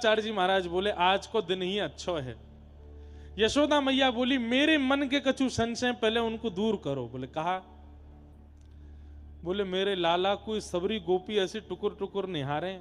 गर्गाचार्य जी महाराज बोले आज को दिन ही अच्छो है। यशोदा मैया बोली मेरे मन के कछु संशय पहले उनको दूर करो। बोले कहा? बोले मेरे लाला को सबरी गोपी ऐसी टुकुर टुकुर निहारे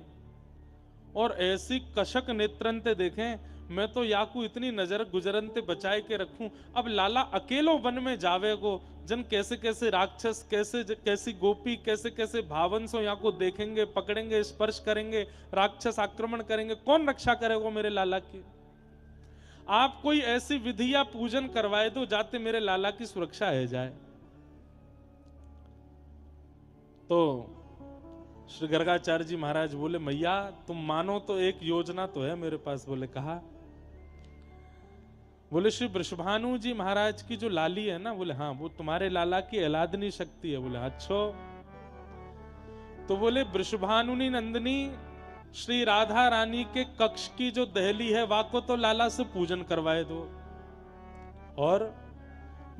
और ऐसी कशक नेत्रंते देखें, मैं तो याकू इतनी नजर गुजरंते बचाए के रखूं। अब लाला अकेलो वन में जावेगो, जन कैसे कैसे राक्षस, कैसे कैसी गोपी, कैसे कैसे भावंसो याकू देखेंगे, पकड़ेंगे, स्पर्श करेंगे, राक्षस आक्रमण करेंगे, कौन रक्षा करेगा मेरे लाला की? आप कोई ऐसी विधि या पूजन करवाए दो जाते मेरे लाला की सुरक्षा है जाए। तो श्री गर्गाचार्य जी महाराज बोले मैया तुम मानो तो एक योजना तो है मेरे पास। बोले कहा? बोले श्री वृषभानु जी महाराज की जो लाली है ना, बोले हाँ, वो तुम्हारे लाला की अलादनी शक्ति है। बोले अच्छो। तो बोले वृषभानुनी नंदिनी श्री राधा रानी के कक्ष की जो दहली है वाको तो लाला से पूजन करवाए दो। और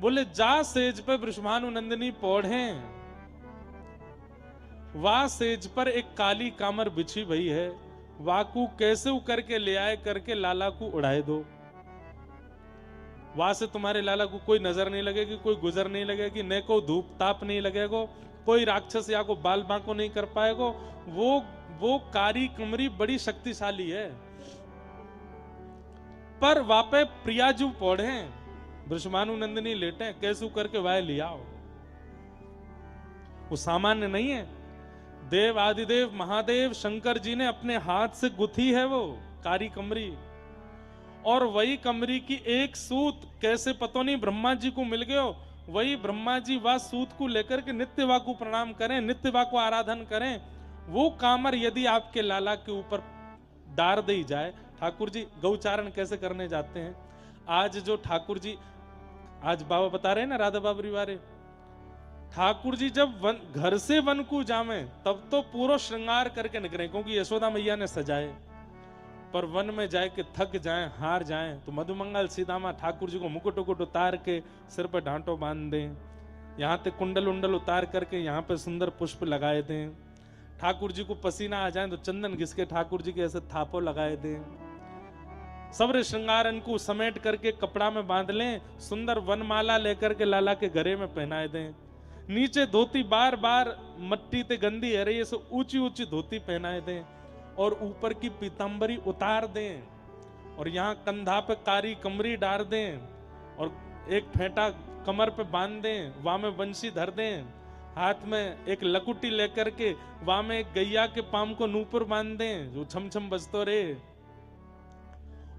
बोले जा सेज पे वृषभानु नंदिनी पौढ़े, वाह सेज पर एक काली कामर बिछी भई है, वाकू कैसे उकर के ले आए करके लाला को उड़ाए दो। वहां से तुम्हारे लाला को कोई नजर नहीं लगेगी, कोई गुजर नहीं लगेगी, न को धूप ताप नहीं लगेगा, कोई राक्षस या को बाल बांको नहीं कर पाएगा। वो कारी कमरी बड़ी शक्तिशाली है। पर वापे प्रियाजू पौढ़े, वृषभानु नंदिनी लेटे, कैसे करके वाय लियाओ। वो सामान्य नहीं है। देव आदिदेव महादेव शंकर जी ने अपने हाथ से गुथी है वो कारी कमरी, और वही कमरी की एक सूत कैसे पतो नहीं ब्रह्मा जी को मिल गयो। वही ब्रह्मा जी वह सूत को लेकर के नित्य वा को प्रणाम करें, नित्य वा को आराधन करें। वो कामर यदि आपके लाला के ऊपर डार दी जाए। ठाकुर जी गौचारण कैसे करने जाते हैं आज जो ठाकुर जी, आज बाबा बता रहे हैं ना राधा बाबरी वारे, ठाकुर जी जब घर से वन को जावे तब तो पूरा श्रृंगार करके निकले, क्योंकि यशोदा मैया ने सजाए। पर वन में जाए के थक जाएं, हार जाएं, तो मधुमंगल सीतामा ठाकुर जी को मुकुट उकुट उतार के सिर पर ढांटो बांध दें, यहाँ पे कुंडल उंडल उतार करके यहाँ पे सुंदर पुष्प लगाए दें। ठाकुर जी को पसीना आ जाए तो चंदन घिस के ठाकुर जी के ऐसे थापो लगाए दें। सब्र श्रृंगारन को समेट करके कपड़ा में बांध लें, सुंदर वनमाला लेकर के लाला के गले में पहनाए दें। नीचे धोती बार बार मट्टी ते गंदी है रही है, सो ऊंची ऊंची धोती पहनाए दें और ऊपर की पीतांबरी उतार दें, और यहाँ कंधा पे कारी कमरी डाल दें और एक फेंटा कमर पे बांध दें, वहां में बंसी धर दें, हाथ में एक लकुटी लेकर के वहां में एक गैया के पाम को नूपुर बांध दें जो छम छम बजतो रहे,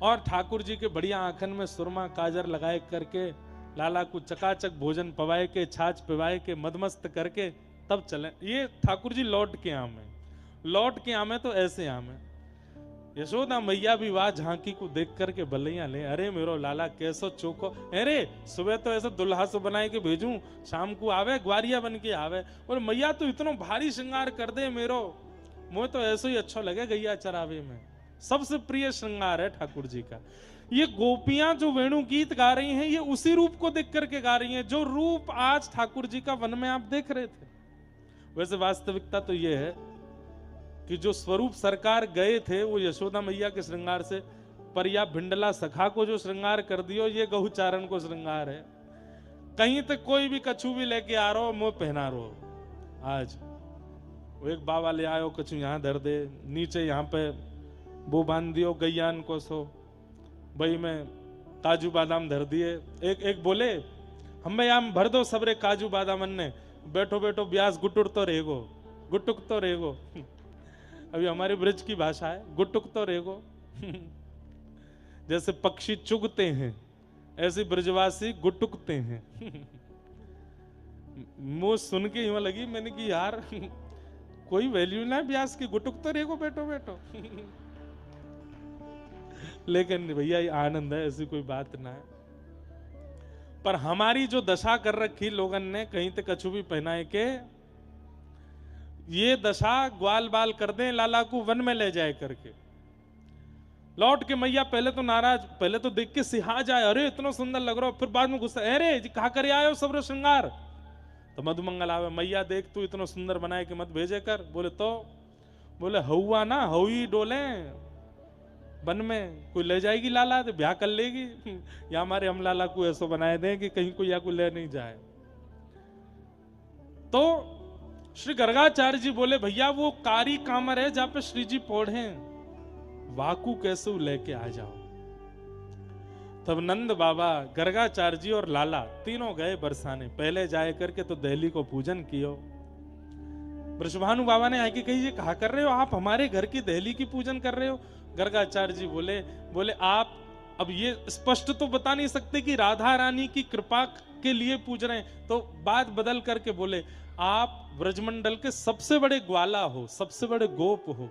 और ठाकुर जी के बढ़िया आंखन में सुरमा काजर लगाए करके लाला को चकाचक भोजन पवाए के, छाछ पिवाए के, मदमस्त करके तब चले। ये ठाकुर जी लौट के आमे, लौट के आमे तो ऐसे आमे। यशोदा मैया भी वाह झांकी को देख करके बलैया ले, अरे मेरो लाला कैसो चोको, अरे सुबह तो ऐसे दुल्हा से बनाए के भेजूं, शाम को आवे ग्वारिया बन के आवे, और मैया तो इतना भारी श्रृंगार कर दे मेरो, मुझे तो ऐसे ही अच्छा लगे गैया चरावे में। सबसे प्रिय श्रृंगार है ठाकुर जी का। ये गोपियां जो वेणु गीत गा रही हैं, ये उसी रूप को देख करके गा रही हैं जो रूप आज ठाकुर जी का वन में आप देख रहे थे। वैसे वास्तविकता तो ये है कि जो स्वरूप सरकार गए थे वो यशोदा मैया के श्रृंगार से, पर या भिंडला सखा को जो श्रृंगार कर दियो ये गहुचारण को श्रृंगार है। कहीं तक कोई भी कछु भी लेके आ रहा हो, मुंह पहना रहो। आज वो एक बाबा ले आयो, कछु यहाँ धर दे, नीचे यहाँ पे वो बांध दियो गैयान को, सो भाई में काजू बादाम धर दिए। एक बोले हम भाई आम भर दो सबरे काजू बादाम ने, बैठो बैठो ब्यास गुटुर तो रहेगो, गुटुक तो रहेगो। अभी हमारे ब्रज की भाषा है गुटुक तो रहेगो। जैसे पक्षी चुगते हैं ऐसे ब्रजवासी गुटुकते हैं। मुंह सुन के यूं लगी मैंने कि यार कोई वैल्यू ना ब्यास की, गुटुक तो रहेगो बैठो बैठो। लेकिन भैया ये आनंद है, ऐसी कोई बात ना है। पर हमारी जो दशा कर रखी लोगन ने, कहीं तक कछु भी पहनाए के, ये दशा ग्वाल बाल कर दें लाला को वन में ले जाए करके। लौट के मैया पहले तो नाराज, पहले तो देख के सिहा जाए, अरे इतना सुंदर लग रहा हो, फिर बाद में गुस्सा, अरे जी कहा करे आयो सब श्रृंगार। तो मधुमंगल आवे, मैया देख तू इतना सुंदर बनाए के मत भेजे कर। बोले तो, बोले हौआ ना हौई डोले, वन में कोई ले जाएगी लाला तो ब्याह कर लेगी, या हमारे हम लाला को ऐसा बनाए दें कि कहीं कोई या कोई ले नहीं जाए। तो श्री गर्गाचार्य जी बोले भैया वो कारी कामर है जहां पे श्री जी पौढ़े, वाकू कैसे लेके आ जाओ। तब नंद बाबा, गर्गाचार्य जी और लाला तीनों गए बरसाने। पहले जाए करके तो दहली को पूजन कियो। वृषभानु बाबा ने आके कही ये कहा कर रहे हो आप, हमारे घर की दहली की पूजन कर रहे हो। गर्गाचार्य जी बोले आप अब ये स्पष्ट तो बता नहीं सकते कि राधा रानी की कृपा के लिए पूज रहे हैं, तो बात बदल करके बोले आप ब्रजमंडल के सबसे बड़े ग्वाला हो, सबसे बड़े गोप हो।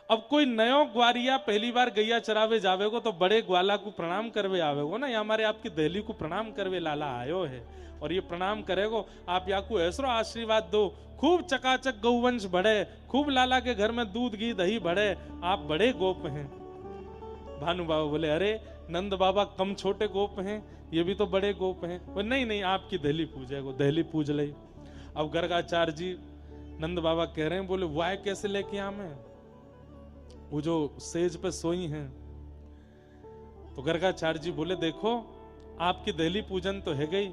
अब कोई नयो ग्वारिया पहली बार गैया चरावे जावेगो तो बड़े ग्वाला को प्रणाम करवे आवेगो ना, या हमारे आपकी दहली को प्रणाम करवे लाला आयो है और ये प्रणाम करेगो। आप या को ऐसो आशीर्वाद दो, खूब चकाचक गौवंश बढ़े, खूब लाला के घर में दूध घी दही बढ़े, आप बड़े गोप हैं। भानु बाबा बोले अरे नंद बाबा कम छोटे गोप हैं, ये भी तो बड़े गोप हैं। वो नहीं नहीं आपकी दहली पूजेगो, दहली पूज ले। अब गर्गाचार्य जी नंद बाबा कह रहे हैं, बोले वाह कैसे लेके आ मैं, वो जो सेज पे सोई हैं। तो गर्गाचार्य जी बोले देखो आपकी दहली पूजन तो है गई,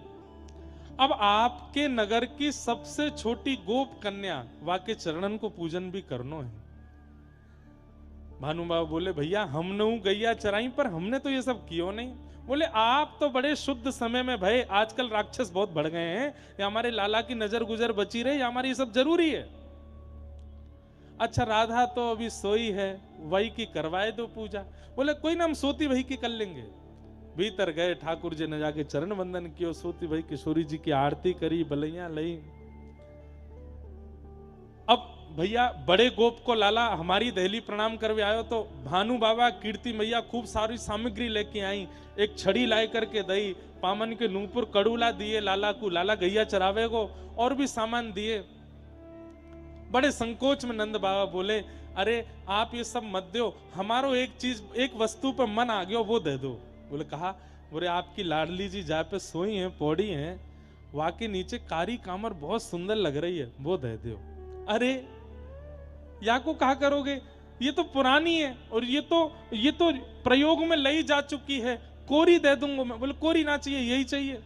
अब आपके नगर की सबसे छोटी गोप कन्या वाके चरणन को पूजन भी करनो है। भानु बाबा बोले भैया हमने गैया चराई पर हमने तो ये सब कियो नहीं। बोले आप तो बड़े शुद्ध समय में भय, आजकल राक्षस बहुत बढ़ गए हैं, या हमारे लाला की नजर गुजर बची रहे, या हमारी ये सब जरूरी है। अच्छा राधा तो अभी सोई है, वही की करवाए दो पूजा। बोले कोई ना हम सोती वही की कर लेंगे। भीतर गए, ठाकुर जी ने जाके चरण वंदन कियो, सोती भाई किशोरी जी की आरती करी, बलैया लई। अब भैया बड़े गोप को लाला हमारी दहली प्रणाम करवे आयो, तो भानु बाबा कीर्ति मैया खूब सारी सामग्री लेके आई। एक छड़ी लाई करके दई, पामन के नूपुर कड़ूला दिए लाला को, लाला गैया चरावे को, और भी सामान दिए। बड़े संकोच में नंद बाबा बोले अरे आप ये सब मत दो, हमारो एक चीज एक वस्तु पर मन आ गया वो दे दो। बोले कहा, बोले आपकी लाडली जी जहाँ पे सोई हैं पौड़ी हैं, वहां के नीचे कारी कामर बहुत सुंदर लग रही है, वो दे दो। अरे या को कहा करोगे, ये तो पुरानी है और ये तो प्रयोग में लाई जा चुकी है, कोरी दे दूंगा मैं। बोले कोरी ना चाहिए, यही चाहिए।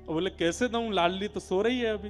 बोले कैसे दूं, लाडली तो सो रही है अभी।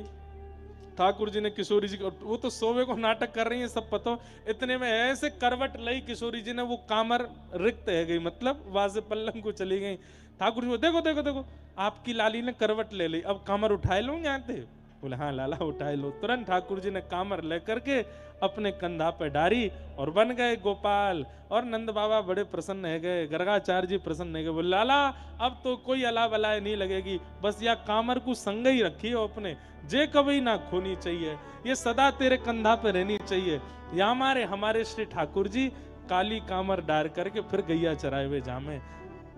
ठाकुर जी ने किशोरी जी को, वो तो सोवे को नाटक कर रही है सब पता। इतने में ऐसे करवट लई किशोरी जी ने, वो कामर रिक्त है गई, मतलब वाजे पल्लम को चली गई। ठाकुर जी देखो देखो देखो आपकी लाली ने करवट ले ली, अब कामर उठाए लो यहाँ थे। बोले हाँ लाला उठाए लो। तुरंत ठाकुर जी ने कामर लेकर के अपने कंधा पे डारी और बन गए गोपाल। और नंद बाबा बड़े प्रसन्न है गए, गर्गाचार्य जी प्रसन्न है गए। बोले लाला अब तो कोई अला बलाए नहीं लगेगी, बस या कामर को संग ही रखी हो अपने, जे कभी ना खोनी चाहिए, ये सदा तेरे कंधा पे रहनी चाहिए। या हमारे श्री ठाकुर जी काली कामर डार करके फिर गैया चराए हुए जामे।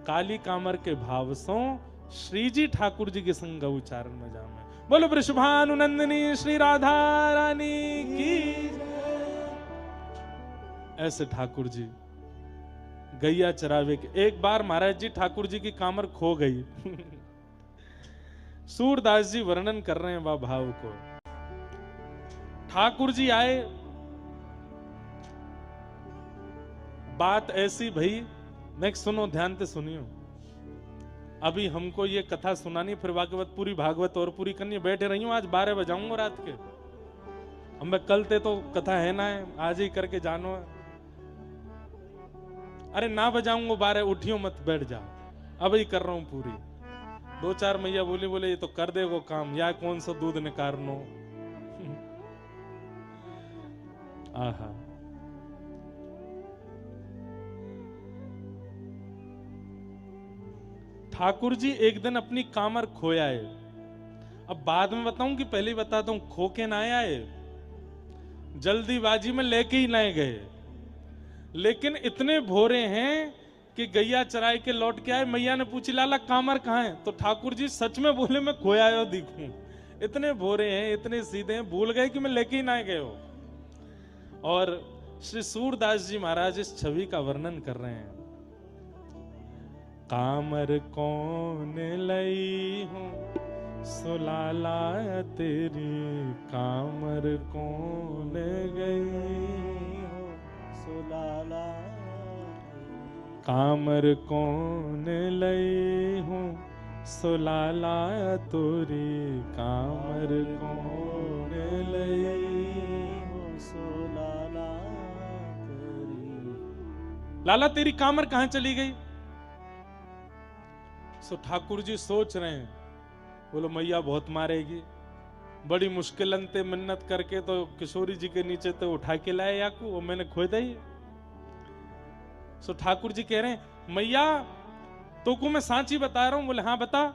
काली कामर के भाव सो श्री जी ठाकुर जी के संग उच्चारण में जामे। बोलो वृषभानुनंदिनी श्री राधा रानी की। ऐसे ठाकुर जी गैया चरावे के। एक बार महाराज जी ठाकुर जी की कामर खो गई। सूरदास जी वर्णन कर रहे हैं वह भाव को। ठाकुर जी आए, बात ऐसी भई, नेक्स्ट सुनो ध्यान से सुनियो। अभी हमको ये कथा सुनानी, फिर भागवत पूरी भागवत और पूरी करनी। बैठे रही हूं, आज 12 बजाऊंगा रात के। हम कल ते तो कथा है ना, है आज ही करके जानो। अरे ना बजाऊंगा 12, उठियो मत बैठ जाओ, अब ही कर रहा हूं पूरी। 2-4 मैया बोले ये तो कर देगो काम, या कौन सा दूध निकारनो। आहा ठाकुर जी एक दिन अपनी कामर खोया है। अब बाद में बताऊं कि पहले बताता हूं, खो के ना आए, जल्दीबाजी में लेके ही ना गए। लेकिन इतने भोरे हैं कि गैया चराई के लौट के आए। मैया ने पूछी लाला कामर कहाँ है, तो ठाकुर जी सच में बोले मैं खोया आयो दिखूं। इतने भोरे हैं, इतने सीधे हैं, भूल गए कि मैं लेके ही ना गए हो। और श्री सूरदास जी महाराज इस छवि का वर्णन कर रहे हैं। कामर कौन लई हूं सुलाला तेरी, कामर कौन गई कामर कौन लई हूँ सुलाला तोरी, कामर कौन लई हूँ सुलाला तोरी। लाला तेरी कामर कहां चली गई? सो ठाकुर जी सोच रहे हैं, बोलो मैया बहुत मारेगी, बड़ी मुश्किल अंते मिन्नत करके तो किशोरी जी के नीचे तो उठा के लाए याकू, वो मैंने खोदा ही। सो ठाकुर जी कह रहे हैं मैया तो को मैं सांची बता रहा हूं। बोले हाँ बता।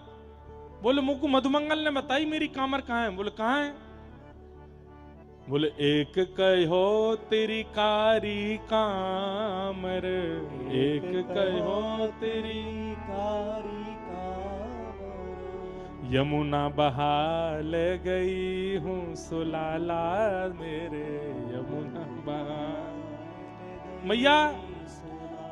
बोले मुझको मधुमंगल ने बताई मेरी कामर कहां है। बोले कहां है? बोले एक कहो तेरी कारी कामर, एक कहो तेरी कारी कामर, यमुना बहाल गई हूँ सुलाला मेरे, यमुना बहाल। मैया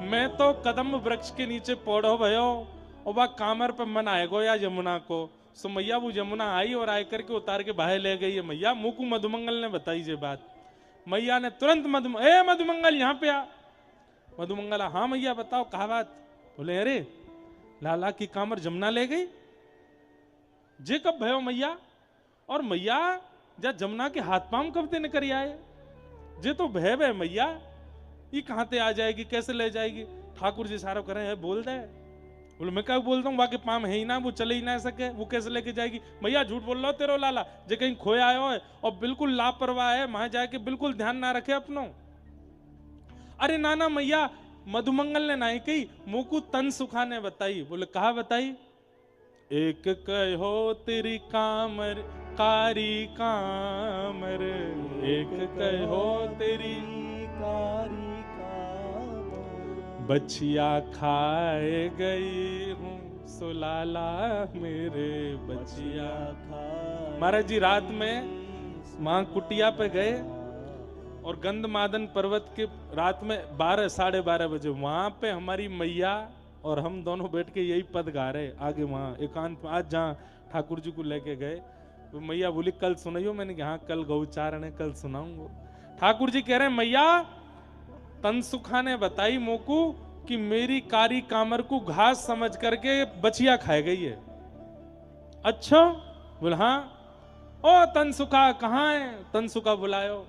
मैं तो कदम वृक्ष के नीचे पौधो भयो और वह कामर पे मन आएगो या यमुना को। सो मैया वो यमुना आई और आए करके उतार के बाहर ले गई है। मैया मुकु मधुमंगल ने बताई ये बात। मैया ने तुरंत मधुमंगल यहाँ पे आ। मधुमंगल हाँ मैया बताओ कहा बात। बोले अरे लाला की कामर जमुना ले गई। जे कब भयो मैया? और मैया जा जमुना के हाथ पांव कब ते निकल आए? जे तो भय मैया, ये कहां ते आ जाएगी, कैसे ले जाएगी? ठाकुर जी सारो करे है बोल दे। बोले मैं क्या बोलता हूँ, वाके पाम है ही ना, वो चले ही ना सके, वो कैसे लेके जाएगी? मैया झूठ बोल लो तेरो लाला, जे कहीं खोया आयो है और बिल्कुल लापरवाह है, वहां जाके बिल्कुल ध्यान ना रखे अपनो। अरे नाना मैया मधुमंगल ने नहीं कही, मुकु तन सुखा ने बताई। बोले कहा बताई? एक कहो तेरी कामर कारी कामर, एक कहो तेरी कारी बचिया खाए गई हूँ सुलाला मेरे, बचिया खाए। महाराज जी रात में मां कुटिया पे गए और गंधमादन पर्वत के रात में 12 साढ़े 12 बजे वहां पे हमारी मैया और हम दोनों बैठ के यही पद गा रहे आगे वहां एकांत। आज जहाँ ठाकुर जी को लेके गए तो मैया बोली कल सुनाइयो। मैंने कहा कल गौचारण है, कल सुनाऊंगा। ठाकुर जी कह रहे हैं मैया तनसुखा ने बताई मोकू कि मेरी कारी कामर को घास समझ करके बचिया खाए गई है। अच्छा? बोल हाँ। ओ तनसुखा कहाँ है? तनसुखा बुलायो।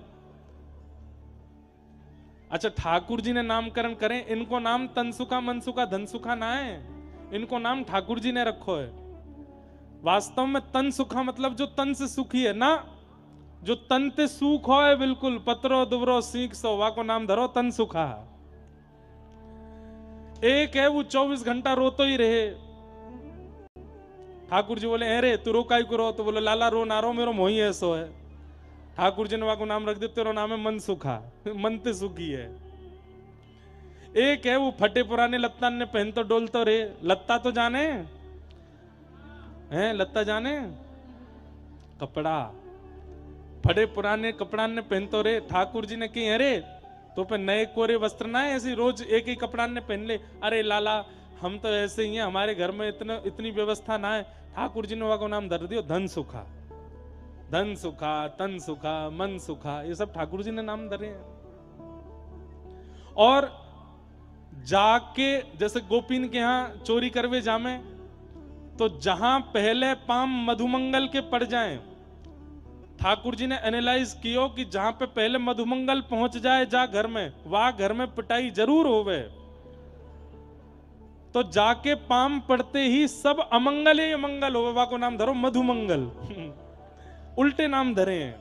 अच्छा ठाकुर जी ने नामकरण करें, इनको नाम तनसुखा मनसुखा धनसुखा ना है, इनको नाम ठाकुर जी ने रखो है। वास्तव में तनसुखा मतलब जो तन से सुखी है ना, जो तन ते सुख हो है बिल्कुल पत्रो दुबरो सीख सो, वा को नाम धरो तन सुखा। एक है वो 24 घंटा रोतो ही रहे। ठाकुर जी बोले अरे तू रो काई को रो? तो बोले लाला रो ना रो, मेरो मोही ऐसो है। ठाकुर जी ने वा को नाम रख दिया, तेरा नाम है मन सुखा, मन ते सुखी है। एक है वो फटे पुराने लत्ता ने पहन तो डोल तो रे, लत्ता तो जाने हैं, लत्ता जाने कपड़ा, फटे पुराने कपड़ा ने पहन तो रे। ठाकुर जी ने कही अरे तो पे नए कोरे वस्त्र ना है, ऐसे रोज एक ही कपड़ा ने पहन ले। अरे लाला हम तो ऐसे ही हैं, हमारे घर में इतनी व्यवस्था ना है। ठाकुर जी ने वहां को नाम धर दियो धन सुखा। धन सुखा, तन सुखा, मन सुखा, ये सब ठाकुर जी ने नाम धरे हैं। और जाके जैसे गोपीन के यहाँ चोरी करवे जामे तो जहां पहले पाम मधुमंगल के पड़ जाएं, ठाकुर जी ने एनालाइज कियो कि जहां पे पहले मधुमंगल पहुंच जाए जा घर में, वहां घर में पिटाई जरूर होवे। तो जाके पाम पड़ते ही सब अमंगल ही अमंगल होवे, वहां को नाम धरो मधुमंगल। उल्टे नाम धरे हैं।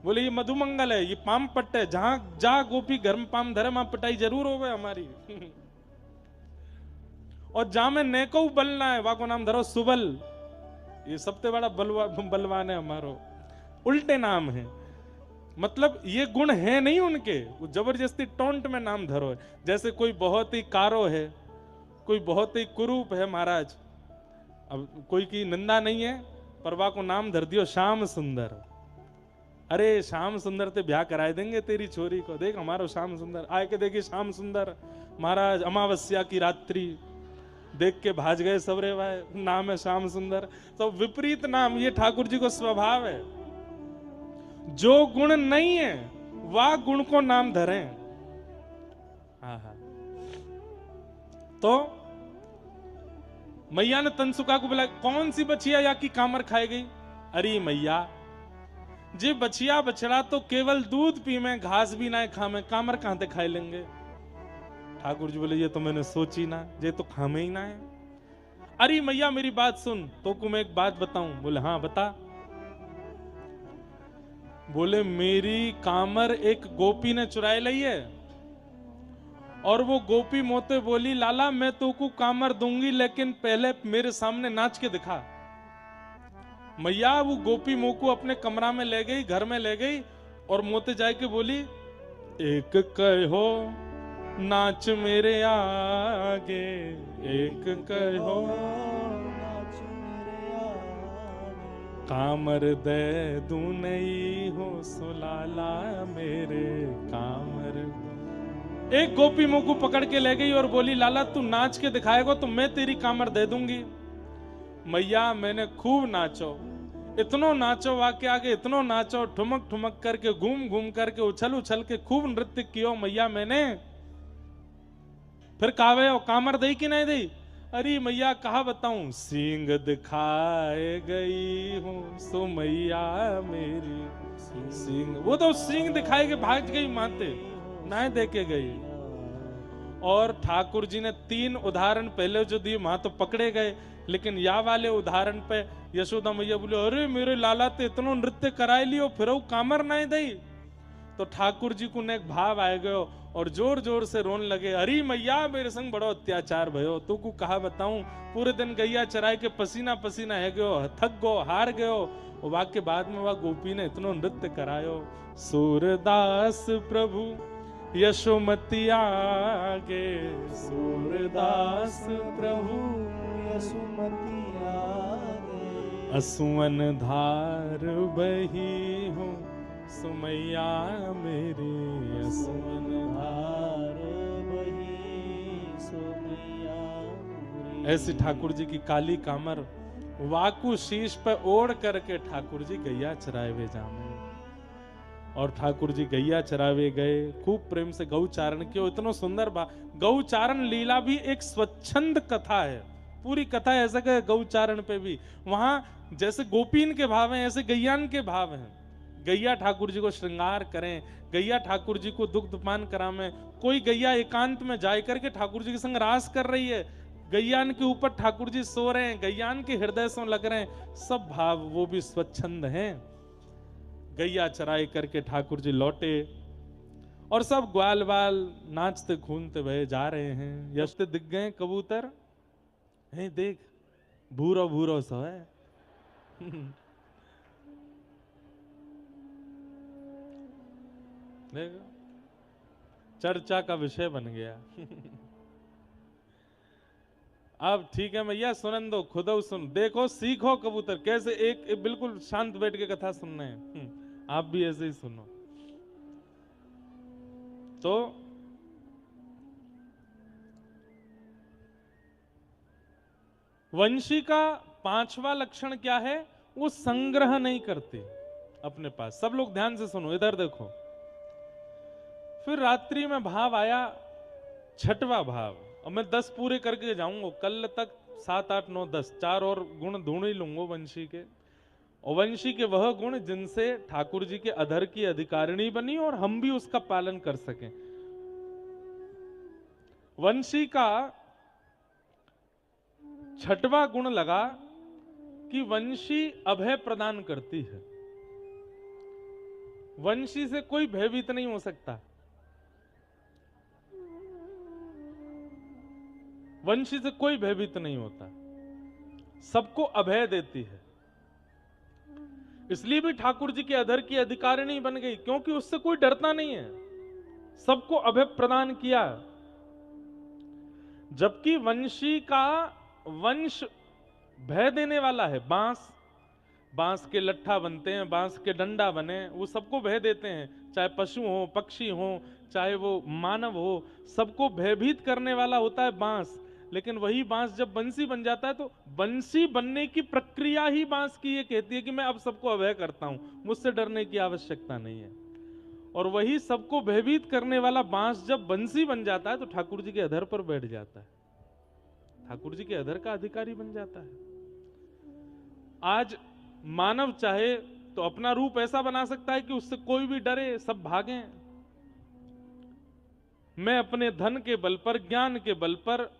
बोले ये मधुमंगल है, ये पाम पट्टे, जहां जा गोपी घर में पाम धरे वहां पिटाई जरूर होवे हमारी। और जहां में नेको बलना है वहां को नाम धरो सुबल, ये सबसे बड़ा बलवान है हमारो। उल्टे नाम है, मतलब ये गुण है नहीं उनके, वो जबरदस्ती टोंट में नाम धरो है। जैसे कोई बहुत ही कारो है, कोई बहुत ही कुरूप है महाराज, अब कोई की निंदा नहीं है, पर वा को नाम धर दियो श्याम सुंदर। अरे श्याम सुंदर ते ब्याह कराए देंगे तेरी छोरी को, देख हमारो श्याम सुंदर आए के देखिए श्याम सुंदर महाराज अमावस्या की रात्रि देख के भाज गए सबरे भाई, नाम है श्याम सुंदर। तो विपरीत नाम, ये ठाकुर जी को स्वभाव है। जो गुण नहीं है वह गुण को नाम धरें। हाँ हाँ तो मैया ने तनसुका को बुलाया, कौन सी बछिया या की कामर खाई गई? अरे मैया जी बछिया बछड़ा तो केवल दूध पी में, घास भी ना खा में, कामर कहां से खाए लेंगे? ठाकुर जी बोले ये तो मैंने सोची ना, ये तो खामे ही ना है। अरे मैया मेरी बात सुन, तो को मैं एक बात बताऊं? बोले हाँ बता। बोले मेरी कामर एक गोपी ने चुराई ली है, और वो गोपी मोते बोली लाला मैं तो को कामर दूंगी, लेकिन पहले मेरे सामने नाच के दिखा। मैया वो गोपी मोको अपने कमरा में ले गई, घर में ले गई, और मोते जाके बोली एक कहो नाच मेरे आगे, एक कहो नाच मेरे आगे, कामर दे दूं नहीं हो सुलाला मेरे कामर। एक गोपी मुंह को पकड़ के ले गई और बोली लाला तू नाच के दिखाएगा तो मैं तेरी कामर दे दूंगी। मैया मैंने खूब नाचो, इतनो नाचो वाके आगे, इतनो नाचो, ठुमक ठुमक करके, घूम घूम करके, उछल उछल के खूब नृत्य कियो मैया मैंने। फिर कावे और कामर दई कि नहीं दी? अरे मैया कहा बताऊं, सींग दिखाए गई हूं सो मैया मेरी सींग। वो तो सींग दिखाए के भाग गई माते, ना देके गई। और ठाकुर जी ने 3 उदाहरण पहले जो दिए वहां तो पकड़े गए, लेकिन या वाले उदाहरण पे यशोदा मैया बोले अरे मेरे लाला ते इतनो नृत्य कराए लियो फिर वो कामर नहीं दई। तो ठाकुर जी को ने एक भाव आए गयो और जोर जोर से रोन लगे, अरे मैया मेरे संग बड़ो अत्याचार भयो, तू को कहा बताऊं, पूरे दिन गैया चराए के पसीना पसीना है गयो, थक गयो, हार गयो। वाक्य बाद में वह गोपी ने इतनो नृत्य करायो। सूरदास प्रभु यशोमती आगे, सूरदास प्रभु यशोमती आगे, असुवन धार बही हूँ सुमैया मेरी, असुवन धार बही सुमैया मेरी। ऐसी ठाकुर जी की काली कामर वाकू शीश पे ओढ़ करके ठाकुर जी गैया चराए वे जामे। और ठाकुर जी गैया चरावे गए, खूब प्रेम से गौचारण किया। इतना सुंदर गौचारण लीला भी एक स्वच्छंद कथा है, पूरी कथा ऐसा कि गौचारण पे भी वहां जैसे गोपीन के भाव हैं ऐसे गैयान के भाव हैं। गैया ठाकुर जी को श्रृंगार करें, गैया ठाकुर जी को दुग्धपान करावें, कोई गैया एकांत में जाए करके ठाकुर जी के संग रास कर रही है, गैयान के ऊपर ठाकुर जी सो रहे हैं, गैयान के हृदय से लग रहे हैं, सब भाव वो भी स्वच्छंद हैं। गैया चराई करके ठाकुर जी लौटे और सब ग्वाल बाल नाचते खूनते बहे जा रहे हैं। यशते दिख गए कबूतर, है देख भूरो भूरो सा है। देखो चर्चा का विषय बन गया। अब ठीक है मैया सुनन दो, खुद सुन, देखो सीखो कबूतर कैसे एक बिल्कुल शांत बैठ के कथा सुनना है, आप भी ऐसे ही सुनो। तो वंशी का 5वां लक्षण क्या है? वो संग्रह नहीं करते अपने पास। सब लोग ध्यान से सुनो, इधर देखो। फिर रात्रि में भाव आया 6वां भाव, और मैं 10 पूरे करके जाऊंगा कल तक। 7 8 9 10 4 और गुण ढूंढ ही लूंगा वंशी के। और वंशी के वह गुण जिनसे ठाकुर जी के अधर की अधिकारिणी बनी और हम भी उसका पालन कर सकें। वंशी का 6वां गुण लगा कि वंशी अभय प्रदान करती है। वंशी से कोई भयभीत नहीं हो सकता। वंशी से कोई भयभीत नहीं होता, सबको अभय देती है। इसलिए भी ठाकुर जी के अधर की अधिकारिणी बन गई, क्योंकि उससे कोई डरता नहीं है, सबको अभय प्रदान किया। जबकि वंशी का वंश भय देने वाला है। बांस के लट्ठा बनते हैं, बांस के डंडा बने, वो सबको भय देते हैं, चाहे पशु हो, पक्षी हो, चाहे वो मानव हो, सबको भयभीत करने वाला होता है बांस। लेकिन वही बांस जब बंसी बन जाता है तो बंसी बनने की प्रक्रिया ही बांस की ये कहती है कि मैं अब सबको अभय करता हूं, मुझसे डरने की आवश्यकता नहीं है। और वही सबको भयभीत करने वाला बांस जब बंसी बन जाता है तो ठाकुर जी के अधर पर बैठ जाता है। ठाकुर जी के अधर का अधिकारी बन जाता है। आज मानव चाहे तो अपना रूप ऐसा बना सकता है कि उससे कोई भी डरे, सब भागें। मैं अपने धन के बल पर, ज्ञान के बल पर,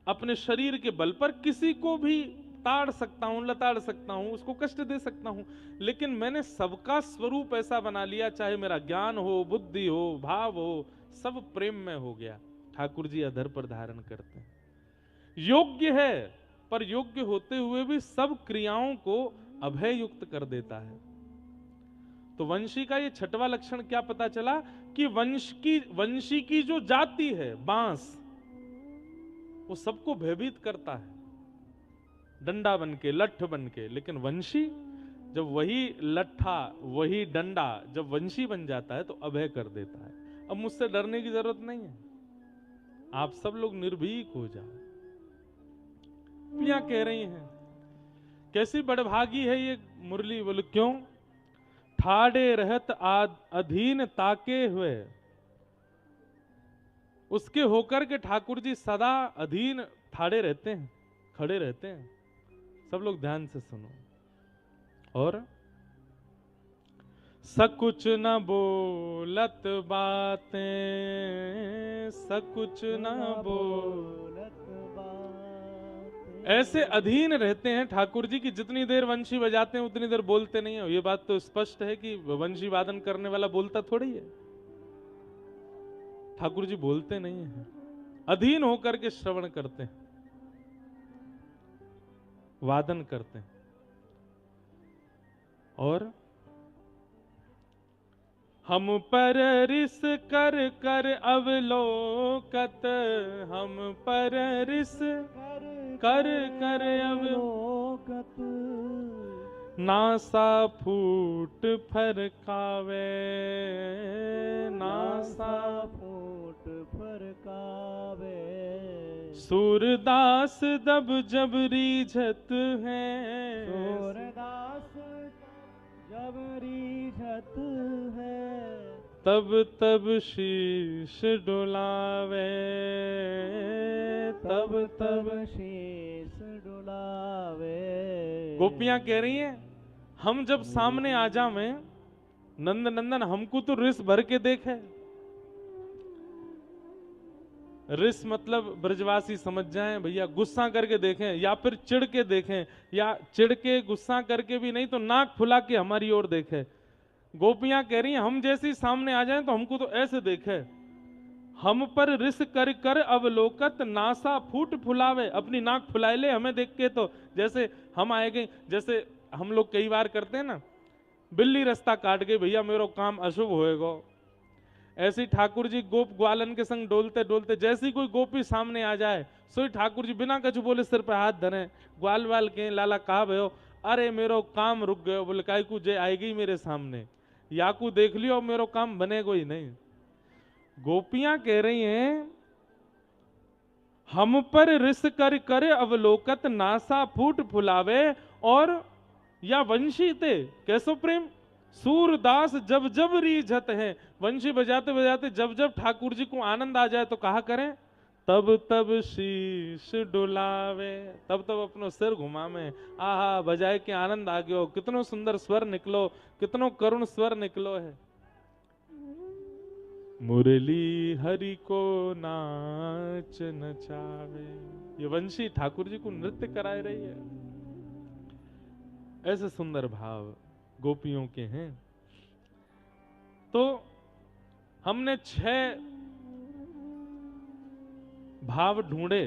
अपने शरीर के बल पर किसी को भी ताड़ सकता हूं, लताड़ सकता हूं, उसको कष्ट दे सकता हूं, लेकिन मैंने सबका स्वरूप ऐसा बना लिया, चाहे मेरा ज्ञान हो, बुद्धि हो, भाव हो, सब प्रेम में हो गया। ठाकुर जी अधर पर धारण करते हैं। योग्य है, पर योग्य होते हुए भी सब क्रियाओं को अभय युक्त कर देता है। तो वंशी का ये छठवां लक्षण क्या पता चला कि वंशी की जो जाति है, बांस, वो सबको भयभीत करता है, डंडा बन के, लठ बन के। लेकिन वंशी, जब वही लट्ठा, वही डंडा जब वंशी बन जाता है तो अभय कर देता है। अब मुझसे डरने की जरूरत नहीं है, आप सब लोग निर्भीक हो जाओ। पिया कह रही हैं, कैसी बड़भागी है ये मुरली। बोले क्यों? ठाड़े रहत अधीन ताके हुए, उसके होकर के ठाकुर जी सदा अधीन ठाड़े रहते हैं, खड़े रहते हैं। सब लोग ध्यान से सुनो। और सकुच न बोलत बातें, सकुच न बोलत बातें, ऐसे अधीन रहते हैं ठाकुर जी की जितनी देर वंशी बजाते हैं उतनी देर बोलते नहीं हो। ये बात तो स्पष्ट है कि वंशी वादन करने वाला बोलता थोड़ी है। ठाकुर जी बोलते नहीं है, अधीन होकर के श्रवण करते हैं, वादन करते हैं। और हम पर रिस कर कर अवलोकत, हम पर रिस कर कर अवलोकत, नासा फूट फरकावे, नासा फूट फरकावे, सूरदास दब जब रीझत है, सूरदास जब रीझत है, तब तब शीश डुलावे, तब तब शीश डुलावे। गोपियां कह रही हैं, हम जब सामने आ जावें, नंद नंदन हमको तो रिस भर के देखे। रिस मतलब ब्रजवासी समझ जाएं भैया, गुस्सा करके देखें या फिर चिढ़ के देखें, या चिढ़ के गुस्सा करके भी नहीं तो नाक फुला के हमारी ओर देखे। गोपियां कह रही हैं, हम जैसे सामने आ जाएं तो हमको तो ऐसे देखे। हम पर रिस कर कर अवलोकत, नासा फूट फुलावे, अपनी नाक फुलाए ले हमें देख के। तो जैसे हम आएंगे, जैसे हम लोग कई बार करते हैं ना, बिल्ली रास्ता काट गई, भैया मेरो काम अशुभ होएगा। ऐसी ठाकुर जी गोप ग्वालन के संग डोलते डोलते जैसी कोई गोपी सामने आ जाए, सोई ठाकुर जी बिना कछु बोले सिर पे हाथ धरे, ग्वाल वाल के लाला कहा भयो, अरे मेरो काम रुक गयो। बोले काय को जे आएगी मेरे सामने, याकू देख लियो मेरो काम बनेगा ही नहीं। गोपियां कह रही हैं, हम पर रिस कर कर अवलोकत, नासा फूट फुलावे, और या वंशी ते कैसो प्रेम, सूरदास जब जब रीझत है। वंशी बजाते बजाते जब जब ठाकुर जी को आनंद आ जाए तो कहा करें, तब तब शीश डुलावे, तब तब अपनो सिर घुमावे। आहा, बजाए के आनंद आ गयो, कितनो सुंदर स्वर निकलो, कितनो करुण स्वर निकलो है। मुरली हरि को नाच नचावे, ये वंशी ठाकुर जी को नृत्य कराए रही है। ऐसे सुंदर भाव गोपियों के हैं। तो हमने 6 भाव ढूंढे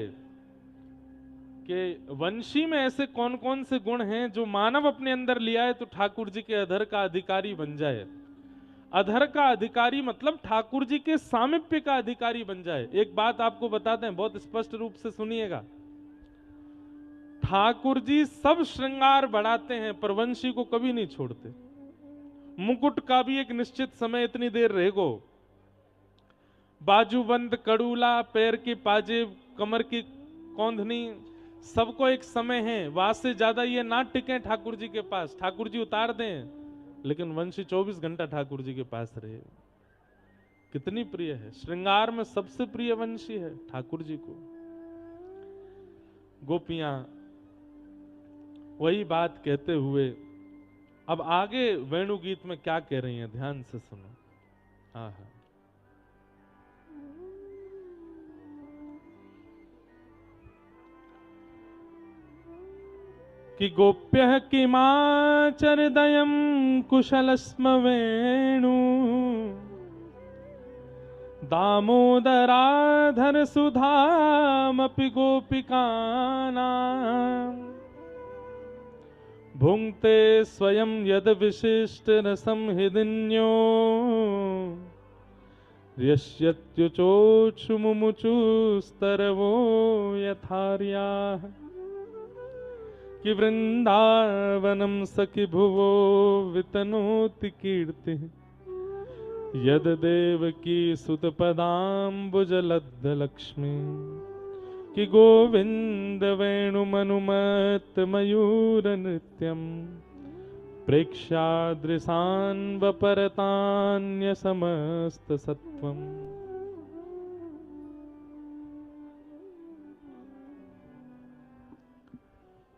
कि वंशी में ऐसे कौन कौन से गुण हैं जो मानव अपने अंदर लिया है तो ठाकुर जी के अधर का अधिकारी बन जाए। अधर का अधिकारी मतलब ठाकुर जी के सामिप्य का अधिकारी बन जाए। एक बात आपको बताते हैं, बहुत स्पष्ट रूप से सुनिएगा। ठाकुर जी सब श्रृंगार बढ़ाते हैं पर वंशी को कभी नहीं छोड़ते। मुकुट का भी एक निश्चित समय इतनी देर रहेगो, बाजूबंद, कड़ूला, पैर की पाजेब, कमर की कौंधनी, सबको एक समय है। वास से ज्यादा ये ना टिके ठाकुर जी के पास, ठाकुर जी उतार दें, लेकिन वंशी 24 घंटा ठाकुर जी के पास रहे। कितनी प्रिय है, श्रृंगार में सबसे प्रिय वंशी है ठाकुर जी को। गोपियां वही बात कहते हुए अब आगे वेणु गीत में क्या कह रही हैं, ध्यान से सुनो। हाँ हाँ। कि गोप्यः किमाचरदयं कुशलस्म वेणु दामोदराधर सुधामपि गोपिकानां भुङ्क्ते स्वयं यद विशिष्ट रसं हृदिन्यो यस्यत्युचोक्षुमुमुचुस्तरवो यथार्याः कि वृंदावनम सखि भुवो वितनोति कीर्ति यद देवकी सुत पदाम्बुजलब्ध लक्ष्मी कि गोविंद वेणुमनुमत मयूर नृत्यम प्रेक्षादृशान वपरतान्य समस्त सत्वम।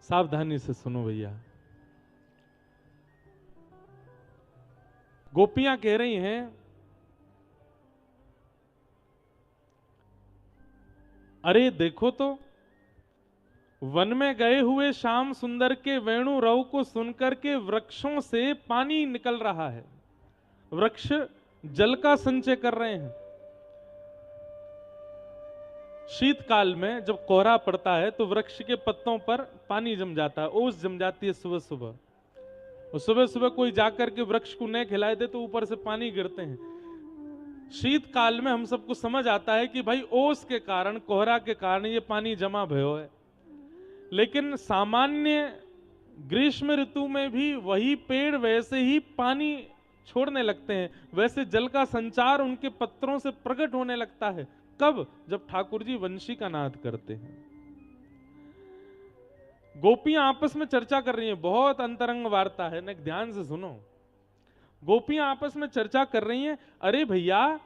सावधानी से सुनो भैया। गोपियां कह रही हैं, अरे देखो तो वन में गए हुए श्याम सुंदर के वेणु रव को सुनकर के वृक्षों से पानी निकल रहा है, वृक्ष जल का संचय कर रहे हैं। शीतकाल में जब कोहरा पड़ता है तो वृक्ष के पत्तों पर पानी जम जाता है, ओस जम जाती है सुबह सुबह, और सुबह सुबह कोई जाकर के वृक्ष को नहीं खिलाए दे तो ऊपर से पानी गिरते हैं। शीतकाल में हम सबको समझ आता है कि भाई ओस के कारण, कोहरा के कारण ये पानी जमा भयो है। लेकिन सामान्य ग्रीष्म ऋतु में भी वही पेड़ वैसे ही पानी छोड़ने लगते हैं, वैसे जल का संचार उनके पत्रों से प्रकट होने लगता है। कब? जब ठाकुर जी वंशी का नाद करते हैं। गोपियां आपस में चर्चा कर रही हैं, बहुत अंतरंग वार्ता है ना, ध्यान से सुनो। गोपियां आपस में चर्चा कर रही हैं, अरे भैया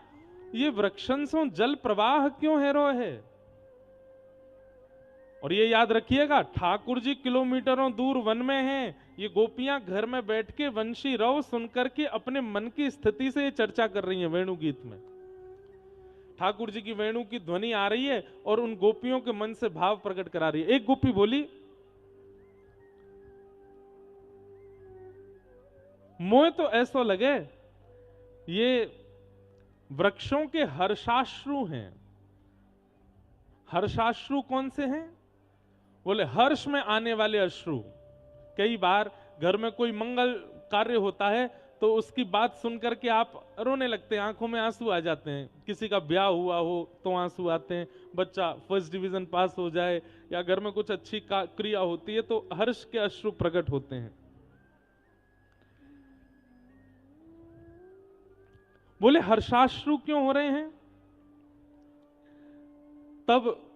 ये वृक्षन से जल प्रवाह क्यों हैरो है। और ये याद रखिएगा, ठाकुर जी किलोमीटरों दूर वन में हैं, ये गोपियां घर में बैठ के वंशी रव सुनकर के अपने मन की स्थिति से ये चर्चा कर रही हैं। वेणु गीत में ठाकुर जी की वेणु की ध्वनि आ रही है और उन गोपियों के मन से भाव प्रकट करा रही है। एक गोपी बोली, मोए तो ऐसा लगे ये वृक्षों के हर्षाश्रु हैं। हर्षाश्रु कौन से हैं? बोले हर्ष में आने वाले अश्रु। कई बार घर में कोई मंगल कार्य होता है तो उसकी बात सुनकर के आप रोने लगते हैं, आंखों में आंसू आ जाते हैं। किसी का ब्याह हुआ हो तो आंसू आते हैं, बच्चा फर्स्ट डिवीजन पास हो जाए या घर में कुछ अच्छी क्रिया होती है तो हर्ष के अश्रु प्रकट होते हैं। बोले हर्षाश्रु क्यों हो रहे हैं? तब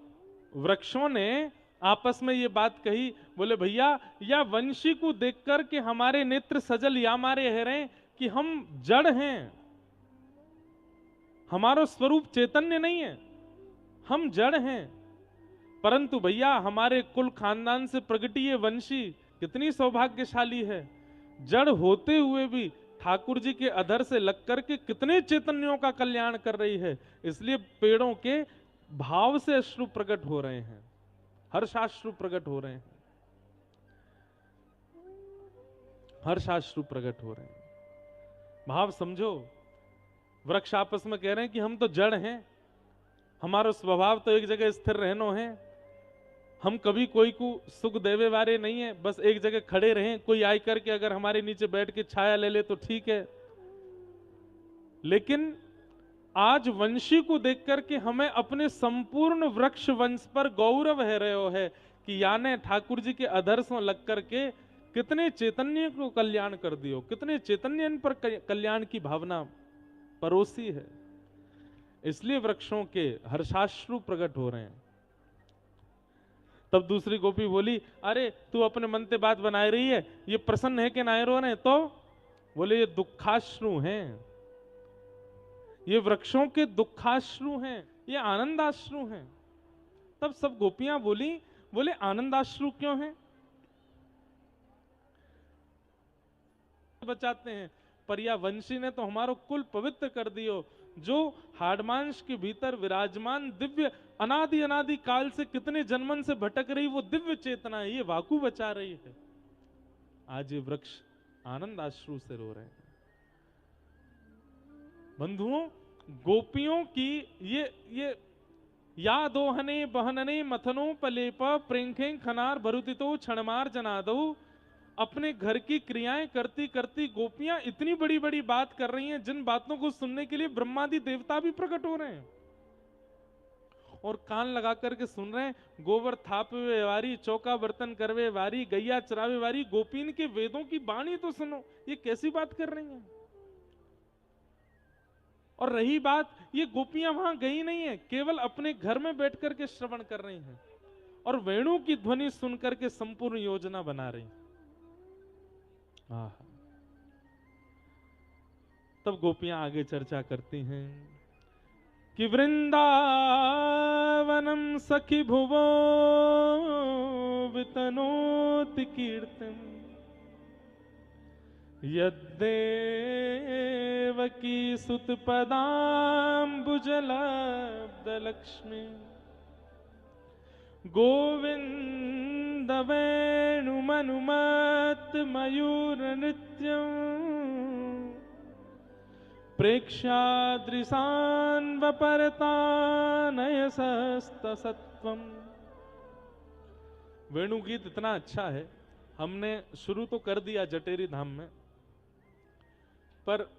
वृक्षों ने आपस में ये बात कही, बोले भैया या वंशी को देखकर के हमारे नेत्र सजल या मारे है रहे कि हम जड़ हैं, हमारा स्वरूप चैतन्य नहीं है, हम जड़ हैं। परंतु भैया हमारे कुल खानदान से प्रगटी ये वंशी कितनी सौभाग्यशाली है, जड़ होते हुए भी ठाकुर जी के अधर से लग करके कितने चैतन्यों का कल्याण कर रही है। इसलिए पेड़ों के भाव से अश्रु प्रकट हो रहे हैं, हर्षाश्रु प्रकट हो रहे हैं, हर्षाश्रु प्रकट हो रहे हैं। भाव समझो, वृक्ष आपस में कह रहे हैं कि हम तो जड़ हैं, हमारा स्वभाव तो एक जगह स्थिर रहनो है, हम कभी कोई को सुख देवे वाले नहीं है, बस एक जगह खड़े रहें, कोई आई करके अगर हमारे नीचे बैठ के छाया ले ले तो ठीक है। लेकिन आज वंशी को देख करके हमें अपने संपूर्ण वृक्ष वंश पर गौरव है रहे है कि याने ठाकुर जी के अधर्षों लग करके कितने चैतन्य को कल्याण कर दियो, कितने चैतन्य पर कल्याण की भावना परोसी है। इसलिए वृक्षों के हर्षाश्रु प्रकट हो रहे हैं। तब दूसरी गोपी बोली, अरे तू अपने मन से बात बनाए रही है, ये प्रसन्न है कि ना रो रहे? तो बोले ये दुखाश्रु हैं, ये वृक्षों के दुखाश्रु हैं, ये आनंदाश्रु हैं। तब सब गोपियां बोली, बोले आनंदाश्रु क्यों हैं? बचाते हैं, पर या वंशी ने तो हमारो कुल पवित्र कर दियो। जो हाड़मांश के भीतर विराजमान दिव्य अनादि अनादि काल से कितने जन्मन से भटक रही वो दिव्य चेतना है, ये वाकु बचा रही है। आज ये वृक्ष आनंद अश्रु से रो रहे हैं। बंधुओं, गोपियों की ये या दोहने बहनने मथनो पलेप प्रेंखे खनार भरुतितो क्षणमार जनादो। अपने घर की क्रियाएं करती करती गोपियां इतनी बड़ी बड़ी बात कर रही हैं, जिन बातों को सुनने के लिए ब्रह्मादि देवता भी प्रकट हो रहे हैं और कान लगा करके सुन रहे हैं। गोबर थापवे वारी, चौका बर्तन करवे वारी, गैया चरावे वारी, गोपीन के वेदों की वाणी तो सुनो, ये कैसी बात कर रही हैं। और रही बात, ये गोपियां वहां गई नहीं है, केवल अपने घर में बैठ करके श्रवण कर रही हैं और वेणु की ध्वनि सुन करके संपूर्ण योजना बना रही। तब गोपियां आगे चर्चा करती हैं कि वृंदावनम सखी भुवो वितनोति कीर्तन यद्देवकी सुत पदाम्बुजलब्ध लक्ष्मी गोविंद वेणुमनुमत मयूर नृत्यं प्रेक्षादृशान्वपरतानयसस्तसत्वम्। वेणु गीत इतना अच्छा है, हमने शुरू तो कर दिया जटेरी धाम में, पर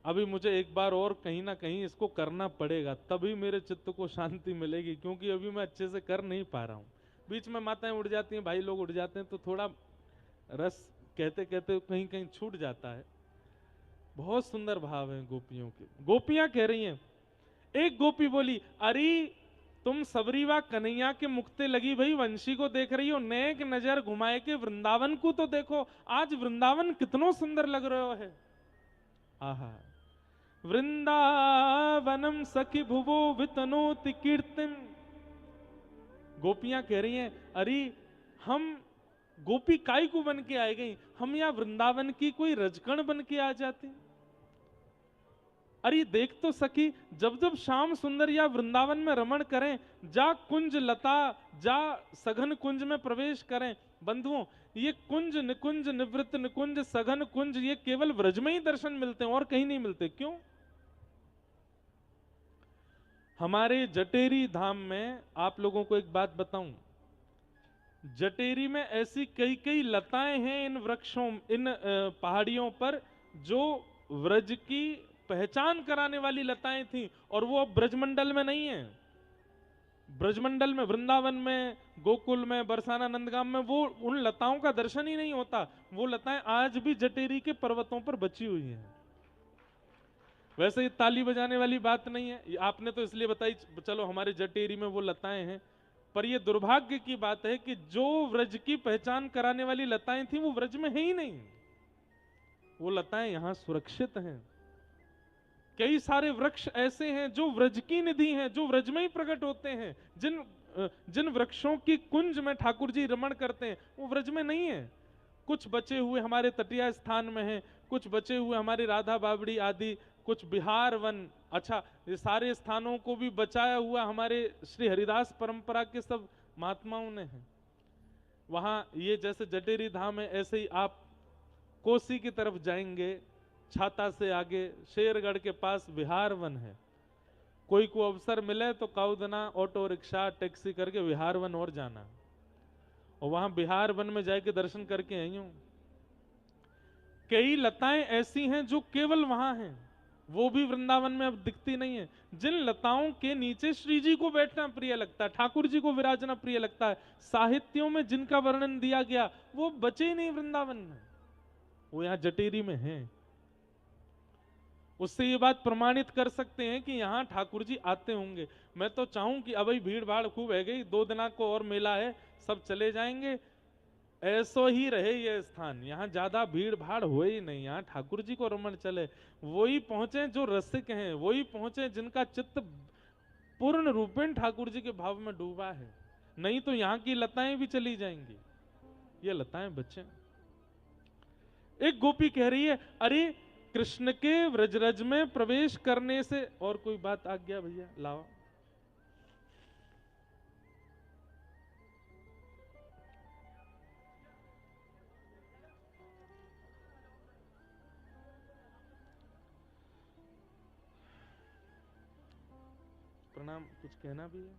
अभी मुझे एक बार और कहीं ना कहीं इसको करना पड़ेगा, तभी मेरे चित्त को शांति मिलेगी, क्योंकि अभी मैं अच्छे से कर नहीं पा रहा हूं। बीच में माताएं उड़ जाती हैं, भाई लोग उड़ जाते हैं, तो थोड़ा रस कहते कहते कहीं कहीं छूट जाता है। बहुत सुंदर भाव है गोपियों के। गोपियां कह रही हैं, एक गोपी बोली, अरे तुम सबरीवा कन्हैया के मुक्ते लगी भाई वंशी को देख रही हो, नेक नजर घुमाए के वृंदावन को तो देखो, आज वृंदावन कितनो सुंदर लग रहा है। आहा, वृंदावनम सखी भुवो वितनोति कीर्तिम। गोपियां कह रही हैं, अरे हम गोपी काय को बन के आए गई, हम यहाँ वृंदावन की कोई रजकण बन के आ जाते। अरे देख तो सखी, जब जब श्याम सुंदर या वृंदावन में रमण करें, जा कुंज लता, जा सघन कुंज में प्रवेश करें। बंधुओं, ये कुंज निकुंज निवृत्त निकुंज सघन कुंज, ये केवल व्रज में ही दर्शन मिलते हैं और कहीं नहीं मिलते। क्यों? हमारे जटेरी धाम में आप लोगों को एक बात बताऊं, जटेरी में ऐसी कई कई लताएं हैं इन वृक्षों, इन पहाड़ियों पर, जो व्रज की पहचान कराने वाली लताएं थी, और वो अब ब्रजमंडल में नहीं है। ब्रजमंडल में, वृंदावन में, गोकुल में, बरसाना, नंदगाम में वो उन लताओं का दर्शन ही नहीं होता। वो लताएं आज भी जटेरी के पर्वतों पर बची हुई हैं। वैसे ये ताली बजाने वाली बात नहीं है, आपने तो इसलिए बताई, चलो हमारे जटेरी में वो लताएं हैं, पर ये दुर्भाग्य की बात है कि जो व्रज की पहचान कराने वाली लताएं थी वो व्रज में है ही नहीं। वो लताएं यहां सुरक्षित हैं। कई सारे वृक्ष ऐसे हैं जो व्रज की निधि हैं, जो व्रज में ही प्रकट होते हैं। जिन वृक्षों की कुंज में ठाकुर जी रमण करते हैं वो व्रज में नहीं है। कुछ बचे हुए हमारे तटीय स्थान में हैं, कुछ बचे हुए हमारी राधा बावड़ी आदि, कुछ बिहार वन, अच्छा ये सारे स्थानों को भी बचाया हुआ हमारे श्री हरिदास परंपरा के सब महात्माओं ने हैं। वहां ये जैसे जटेरी धाम है, ऐसे ही आप कोसी की तरफ जाएंगे, छाता से आगे शेरगढ़ के पास बिहार वन है। कोई को अवसर मिले तो काउदना ऑटो रिक्शा टैक्सी करके बिहार वन और जाना, और वहां बिहार वन में जाके दर्शन करके आई हूं। कई लताएं ऐसी हैं जो केवल वहां हैं, वो भी वृंदावन में अब दिखती नहीं है। जिन लताओं के नीचे श्री जी को बैठना प्रिय लगता है, ठाकुर जी को विराजना प्रिय लगता है, साहित्यों में जिनका वर्णन दिया गया, वो बचे ही नहीं वृंदावन में, वो यहाँ जटेरी में हैं। उससे ये बात प्रमाणित कर सकते हैं कि यहाँ ठाकुर जी आते होंगे। मैं तो चाहूं कि अभी भीड़ भाड़ खूब है गई, 2 दिना को और मेला है, सब चले जाएंगे, ऐसो ही रहे ये स्थान, यहाँ ज्यादा भीड़ भाड़ हो ही नहीं, यहाँ ठाकुर जी को रमण चले। वही पहुंचे जो रसिक हैं, वही पहुंचे जिनका चित्त पूर्ण रूपेण ठाकुर जी के भाव में डूबा है। नहीं तो यहां की लताएं भी चली जाएंगी। ये लताएं बच्चे। एक गोपी कह रही है, अरे कृष्ण के व्रजरज में प्रवेश करने से और कोई बात आ गया भैया, लाओ। प्रणाम, कुछ कहना भी है?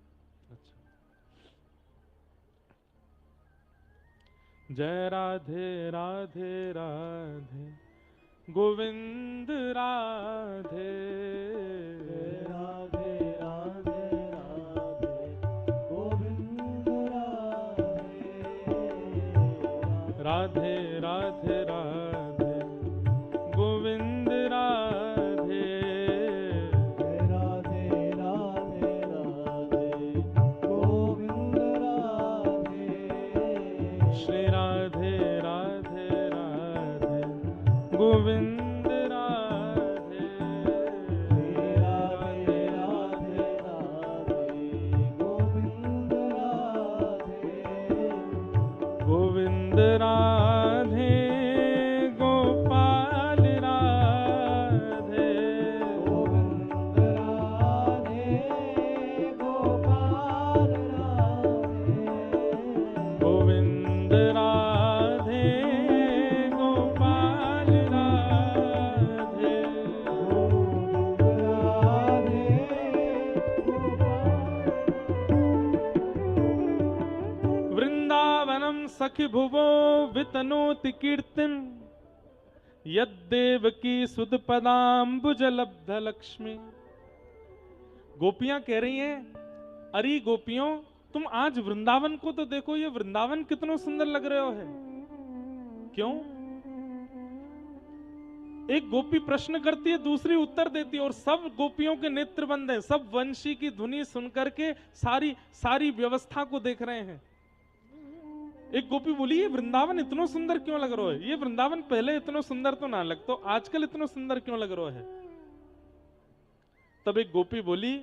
अच्छा। जय राधे राधे राधे गोविंद राधे, जय राधे राधे राधे गोविंद राधे राधे राधे गोविंद राधे, जय राधे राधे राधे गोविंद राधे, श्री राधे राधे राधे गोविंद राधे, श्री राधे राधे राधे गोविंद राधे, गोविंद राधे गोपाल राधे, गोविंद राधे गोपाल राधे, गोविंद राधे गोपाल राधे, वृंदावनम सखि भुवो वितनोति कीर्तिम, यद्देवकी सुध पदाम्बुज लब्ध लक्ष्मी। गोपियां कह रही हैं, अरे गोपियों तुम आज वृंदावन को तो देखो, ये वृंदावन कितना सुंदर लग रहे हो है। क्यों? एक गोपी प्रश्न करती है, दूसरी उत्तर देती है, और सब गोपियों के नेत्र बंद हैं, सब वंशी की धुनी सुनकर के सारी सारी व्यवस्था को देख रहे हैं। एक गोपी बोली, ये वृंदावन इतना सुंदर क्यों लग रहा है? ये वृंदावन पहले इतना सुंदर तो ना लगता, आजकल इतना सुंदर क्यों लग रहा है? तब एक गोपी बोली,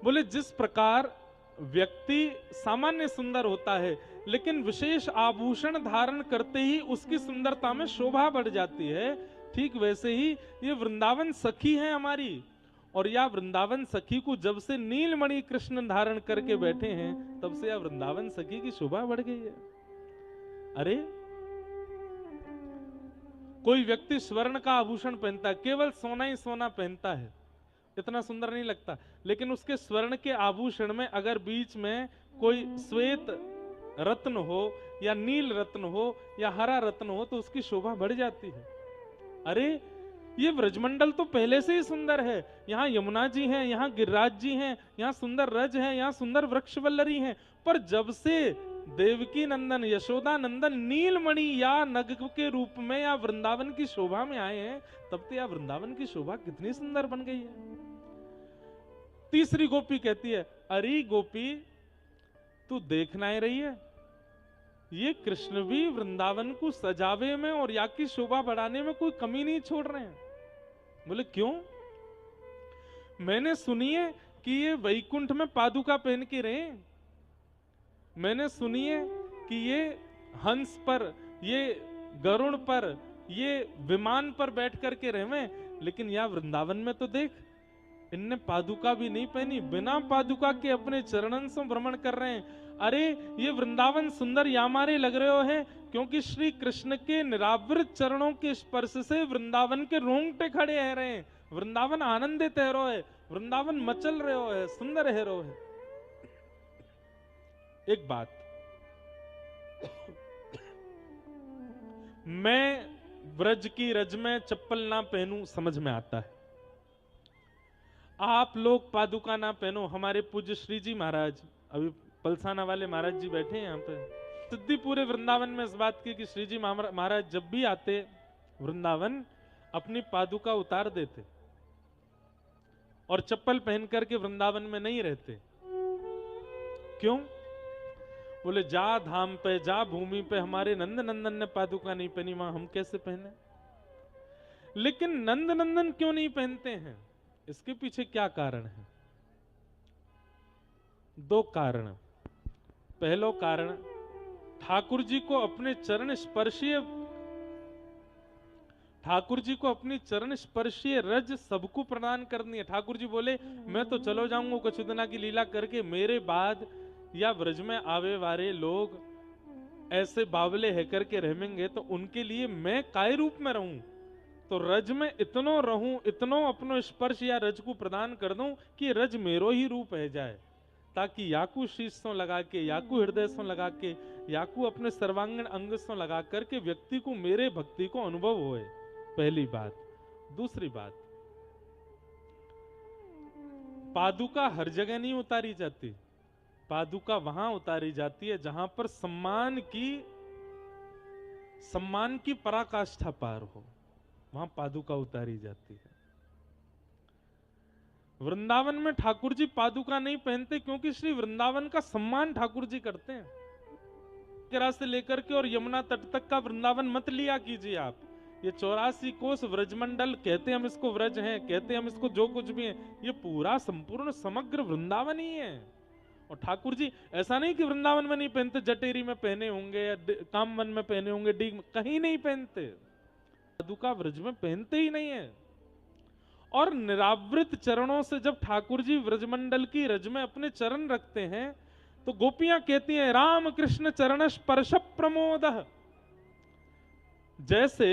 बोले जिस प्रकार व्यक्ति सामान्य सुंदर होता है, लेकिन विशेष आभूषण धारण करते ही उसकी सुंदरता में शोभा बढ़ जाती है, ठीक वैसे ही ये वृंदावन सखी है हमारी, और या वृंदावन सखी को जब से नीलमणि कृष्ण धारण करके बैठे हैं, तब से या वृंदावन सखी की शोभा बढ़ गई है। अरे कोई व्यक्ति स्वर्ण का आभूषण पहनता है, केवल सोना ही सोना पहनता है, इतना सुंदर नहीं लगता, लेकिन उसके स्वर्ण के आभूषण में अगर बीच में कोई श्वेत रत्न हो या नील रत्न हो या हरा रत्न हो तो उसकी शोभा बढ़ जाती है। अरे ये ब्रजमंडल तो पहले से ही सुंदर है, यहाँ यमुना जी हैं, यहाँ गिरिराज जी हैं, यहाँ सुंदर रज हैं, यहाँ सुंदर वृक्षवल्लरी हैं, पर जब से देवकी नंदन यशोदा नंदन नीलमणि या नग के रूप में या वृंदावन की शोभा में आए हैं, तब तो या वृंदावन की शोभा कितनी सुंदर बन गई है। तीसरी गोपी कहती है, अरे गोपी तू देख ना रही है, ये कृष्ण भी वृंदावन को सजावे में और या की शोभा बढ़ाने में कोई कमी नहीं छोड़ रहे हैं। बोले क्यों? मैंने सुनी है कि ये वैकुंठ में पादुका पहन के रहे, मैंने सुनी है कि ये हंस पर, ये गरुड़ पर, ये विमान पर बैठ करके रहे, लेकिन यहाँ वृंदावन में तो देख इनने पादुका भी नहीं पहनी, बिना पादुका के अपने चरणन से भ्रमण कर रहे हैं। अरे ये वृंदावन सुंदर यामारे लग रहे हो है क्योंकि श्री कृष्ण के निरावृत चरणों के स्पर्श से वृंदावन के रोंगटे खड़े है रहे हैं, वृंदावन आनंदित है रो है, वृंदावन मचल रहे हो है, सुंदर है रो है। एक बात, मैं ब्रज की रज में चप्पल ना पहनूं समझ में आता है, आप लोग पादुका ना पहनो। हमारे पूज्य श्री जी महाराज, अभी पलसाना वाले महाराज जी बैठे हैं यहाँ पे, सिद्धि पूरे वृंदावन में इस बात की कि श्री जी महाराज जब भी आते वृंदावन अपनी पादुका उतार देते और चप्पल पहन करके वृंदावन में नहीं रहते। क्यों? बोले जा धाम पे, जा भूमि पे हमारे नंद नंदन ने पादुका नहीं पहनी, वहां हम कैसे पहने? लेकिन नंद नंदन क्यों नहीं पहनते हैं? इसके पीछे क्या कारण है? दो कारण। पहलो कारण ठाकुर जी को अपने चरण स्पर्शीय ठाकुर जी को अपनी चरण स्पर्शीय रज सबको प्रदान करनी है। ठाकुर जी बोले मैं तो चलो जाऊंगा कुछ दिना की लीला करके, मेरे बाद या ब्रज में आवे वाले लोग ऐसे बावले है करके रहेंगे तो उनके लिए मैं काय रूप में रहूं। तो रज में इतनो रहूं, इतनो अपनो स्पर्श या रज को प्रदान कर दूं कि रज मेरो ही रूप है जाए, ताकि याकू शीश सो लगा के, याकू हृदय सो लगा के, याकू अपने सर्वांगीण अंग सो लगा करके व्यक्ति को मेरे भक्ति को अनुभव होए। पहली बात। दूसरी बात, पादुका हर जगह नहीं उतारी जाती, पादुका वहां उतारी जाती है जहां पर सम्मान की पराकाष्ठा पार हो, वहां पादुका उतारी जाती है। वृंदावन में ठाकुर जी पादुका नहीं पहनते क्योंकि श्री वृंदावन का सम्मान ठाकुर जी करते हैं। किरा से लेकर के और यमुना तट तक का वृंदावन मत लिया कीजिए आप। ये 84 कोस व्रजमंडल कहते हम इसको व्रज हैं, कहते हम इसको जो कुछ भी है, ये पूरा संपूर्ण समग्र वृंदावन ही है। और ठाकुर जी ऐसा नहीं कि वृंदावन में नहीं पहनते, जटेरी में पहने होंगे या कामवन में पहने होंगे, डीग में, कहीं नहीं पहनते, पादुका व्रज में पहनते ही नहीं है। और निरावृत चरणों से जब ठाकुर जी व्रजमंडल की रज में अपने चरण रखते हैं तो गोपियां कहती हैं राम कृष्ण चरण स्पर्श प्रमोद। जैसे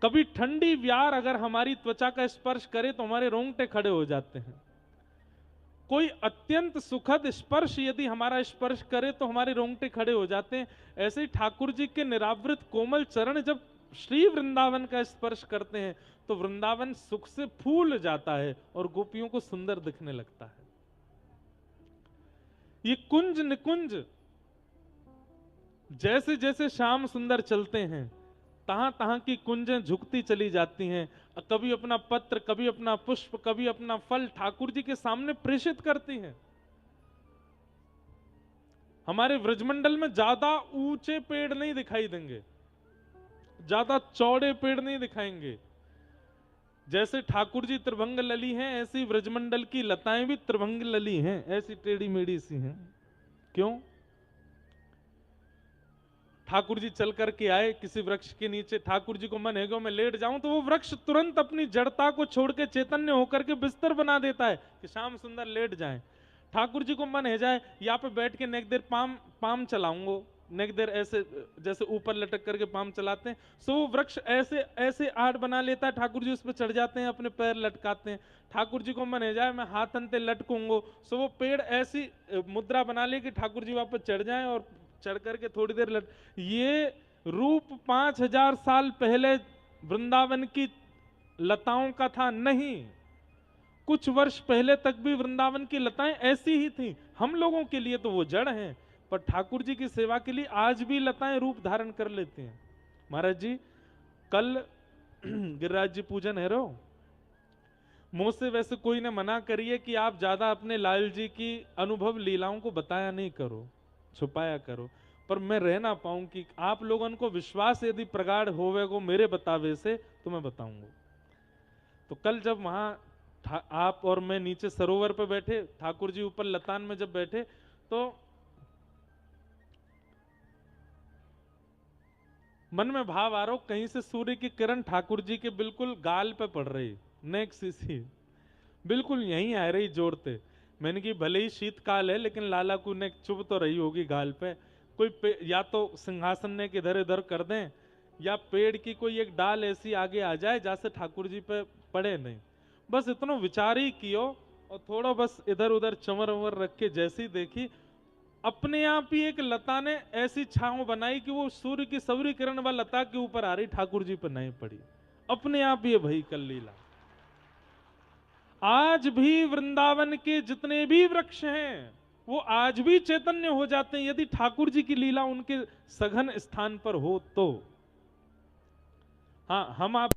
कभी ठंडी व्यार अगर हमारी त्वचा का स्पर्श करे तो हमारे रोंगटे खड़े हो जाते हैं, कोई अत्यंत सुखद स्पर्श यदि हमारा स्पर्श करे तो हमारे रोंगटे खड़े हो जाते हैं। ऐसे ही ठाकुर जी के निरावृत कोमल चरण जब श्री वृंदावन का स्पर्श करते हैं तो वृंदावन सुख से फूल जाता है और गोपियों को सुंदर दिखने लगता है। ये कुंज निकुंज जैसे जैसे श्याम सुंदर चलते हैं तहां तहां की कुंजें झुकती चली जाती हैं, कभी अपना पत्र, कभी अपना पुष्प, कभी अपना फल ठाकुर जी के सामने प्रेषित करती हैं। हमारे व्रजमंडल में ज्यादा ऊंचे पेड़ नहीं दिखाई देंगे, ज्यादा चौड़े पेड़ नहीं दिखाएंगे। जैसे ठाकुर जी त्रिभंग लली हैं ऐसी व्रजमंडल की लताएं भी त्रिभंग लली हैं, ऐसी टेढ़ी मेढ़ी सी हैं। क्यों? ठाकुर जी चल करके आए किसी वृक्ष के नीचे, ठाकुर जी को मन है कि मैं लेट जाऊं, तो वो वृक्ष तुरंत अपनी जड़ता को छोड़ के चैतन्य होकर के बिस्तर बना देता है कि श्याम सुंदर लेट जाएं। ठाकुर जी को मन है जाए यहाँ पे बैठ के नेक देर पाम चलाऊंगो, नेक देर ऐसे जैसे ऊपर लटक करके पाम चलाते हैं, सो वो वृक्ष ऐसे ऐसे आड़ बना लेता है, ठाकुर जी उस पर चढ़ जाते हैं, अपने पैर लटकाते हैं। ठाकुर जी को मन है जाए मैं हाथ अंते लटकूंगो, सो वो पेड़ ऐसी मुद्रा बना ले कि ठाकुर जी वापस चढ़ जाएं और चढ़ करके थोड़ी देर ये रूप 5000 साल पहले वृंदावन की लताओं का था नहीं, कुछ वर्ष पहले तक भी वृंदावन की लताएं ऐसी ही थी। हम लोगों के लिए तो वो जड़ हैं, पर ठाकुर जी की सेवा के लिए आज भी लताएं रूप धारण कर लेती हैं। महाराज जी कल गिरिराज जी पूजन है रो, मुझसे वैसे कोई ने मना करिए कि आप ज्यादा अपने लाल जी की अनुभव लीलाओं को बताया नहीं करो, छुपाया करो, पर मैं रह ना पाऊं कि आप लोगों को विश्वास यदि प्रगाढ़ होवे को मेरे बतावे से तो मैं बताऊंगा। तो कल जब वहां आप और मैं नीचे सरोवर पर बैठे, ठाकुर जी ऊपर लतान में जब बैठे, तो मन में भाव आ रहा हो कहीं से सूर्य की किरण ठाकुर जी के बिल्कुल गाल पे पड़ रही, नेक सी बिल्कुल यहीं आ रही जोड़ते। मैंने कि भले ही शीतकाल है लेकिन लाला को ने चुभ तो रही होगी गाल पे। कोई या तो सिंहासन ने इधर इधर कर दें या पेड़ की कोई एक डाल ऐसी आगे आ जाए जैसे ठाकुर जी पे पड़े नहीं, बस इतना विचार ही कियो और थोड़ा बस इधर उधर चंवर वंवर रख के जैसी देखी, अपने आप ही एक लता ने ऐसी छांव बनाई कि वो सूर्य की सौरी किरण व लता के ऊपर आ रही, ठाकुर जी पर नहीं पड़ी, अपने आप ये भई कल लीला। आज भी वृंदावन के जितने भी वृक्ष हैं वो आज भी चैतन्य हो जाते हैं यदि ठाकुर जी की लीला उनके सघन स्थान पर हो तो। हाँ, हम आप